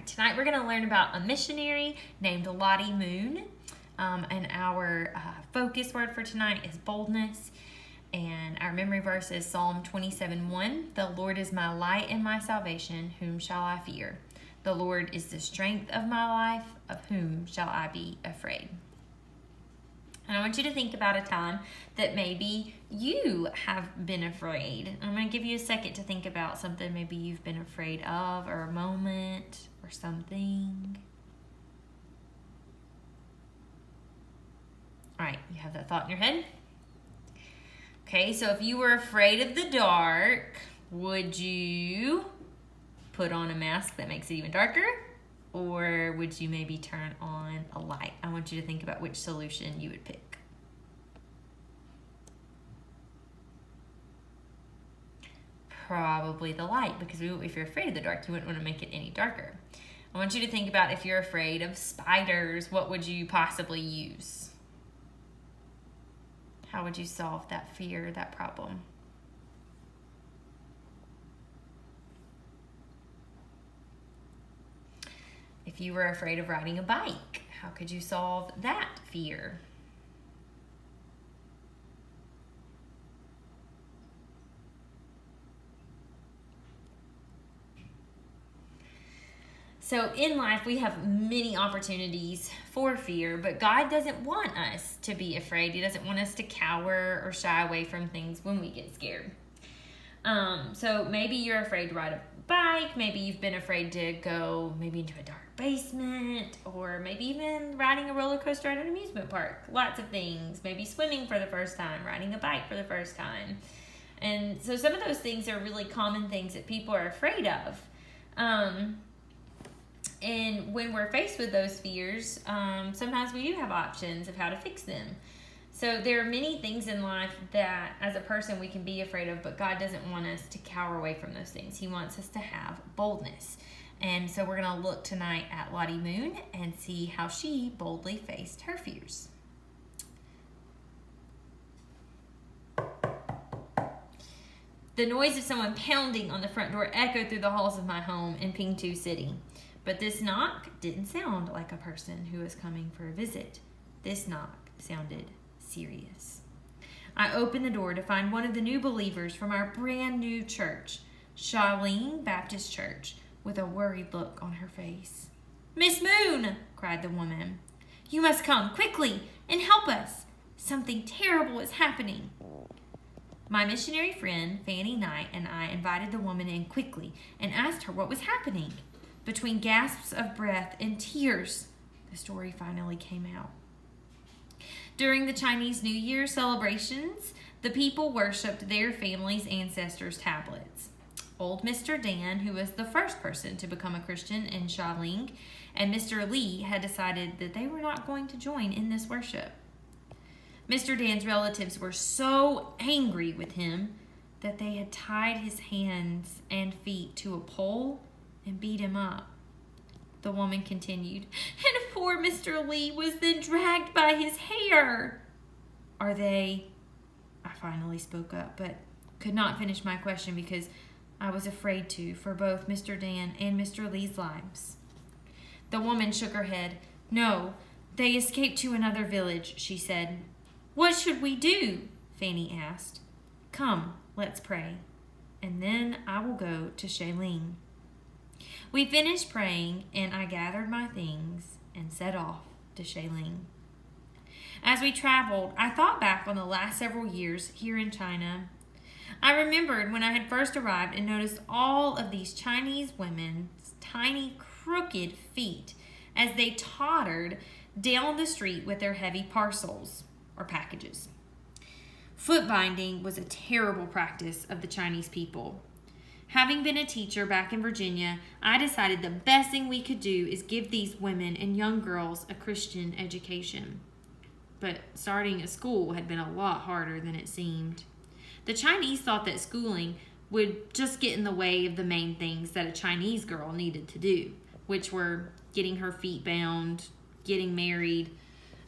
tonight we're going to learn about a missionary named Lottie Moon. And our focus word for tonight is boldness. And our memory verse is Psalm 27:1. The Lord is my light and my salvation. Whom shall I fear? The Lord is the strength of my life. Of whom shall I be afraid? And I want you to think about a time that maybe you have been afraid. I'm going to give you a second to think about something maybe you've been afraid of, or a moment, or something. All right, you have that thought in your head? Okay, so if you were afraid of the dark, would you put on a mask that makes it even darker? Or would you maybe turn on a light? I want you to think about which solution you would pick. Probably the light, because if you're afraid of the dark, you wouldn't want to make it any darker. I want you to think about if you're afraid of spiders, what would you possibly use? How would you solve that fear, that problem? If you were afraid of riding a bike, how could you solve that fear? So in life, we have many opportunities for fear, but God doesn't want us to be afraid. He doesn't want us to cower or shy away from things when we get scared. So maybe you're afraid to ride a bike. Maybe you've been afraid to go maybe into a dark basement, or maybe even riding a roller coaster at an amusement park. Lots of things. Maybe swimming for the first time, riding a bike for the first time. And so some of those things are really common things that people are afraid of. And when we're faced with those fears, sometimes we do have options of how to fix them. So there are many things in life that as a person we can be afraid of, but God doesn't want us to cower away from those things. He wants us to have boldness. And so we're going to look tonight at Lottie Moon and see how she boldly faced her fears. The noise of someone pounding on the front door echoed through the halls of my home in Pingtu City. But this knock didn't sound like a person who was coming for a visit. This knock sounded serious. I opened the door to find one of the new believers from our brand new church, Shaolin Baptist Church, with a worried look on her face. "Miss Moon," cried the woman, "you must come quickly and help us. Something terrible is happening." My missionary friend, Fanny Knight, and I invited the woman in quickly and asked her what was happening. Between gasps of breath and tears, the story finally came out. During the Chinese New Year celebrations, the people worshipped their family's ancestors' tablets. Old Mr. Dan, who was the first person to become a Christian in Shaolin, and Mr. Lee had decided that they were not going to join in this worship. Mr. Dan's relatives were so angry with him that they had tied his hands and feet to a pole and beat him up. The woman continued, "And poor Mr. Lee was then dragged by his hair." "Are they?" I finally spoke up, but could not finish my question because I was afraid to for both Mr. Dan and Mr. Lee's lives. The woman shook her head. "No, they escaped to another village," she said. "What should we do?" Fanny asked. "Come, let's pray, and then I will go to Shaolin." We finished praying, and I gathered my things and set off to Shaolin. As we traveled, I thought back on the last several years here in China. I remembered when I had first arrived and noticed all of these Chinese women's tiny, crooked feet as they tottered down the street with their heavy parcels or packages. Foot binding was a terrible practice of the Chinese people. Having been a teacher back in Virginia, I decided the best thing we could do is give these women and young girls a Christian education. But starting a school had been a lot harder than it seemed. The Chinese thought that schooling would just get in the way of the main things that a Chinese girl needed to do, which were getting her feet bound, getting married,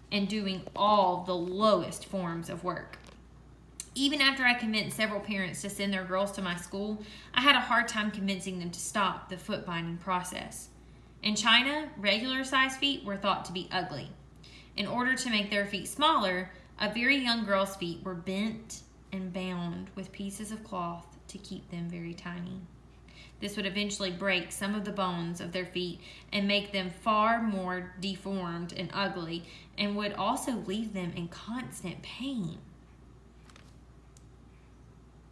and doing all the lowest forms of work. Even after I convinced several parents to send their girls to my school, I had a hard time convincing them to stop the foot binding process. In China, regular-sized feet were thought to be ugly. In order to make their feet smaller, a very young girl's feet were bent and bound with pieces of cloth to keep them very tiny. This would eventually break some of the bones of their feet and make them far more deformed and ugly, and would also leave them in constant pain.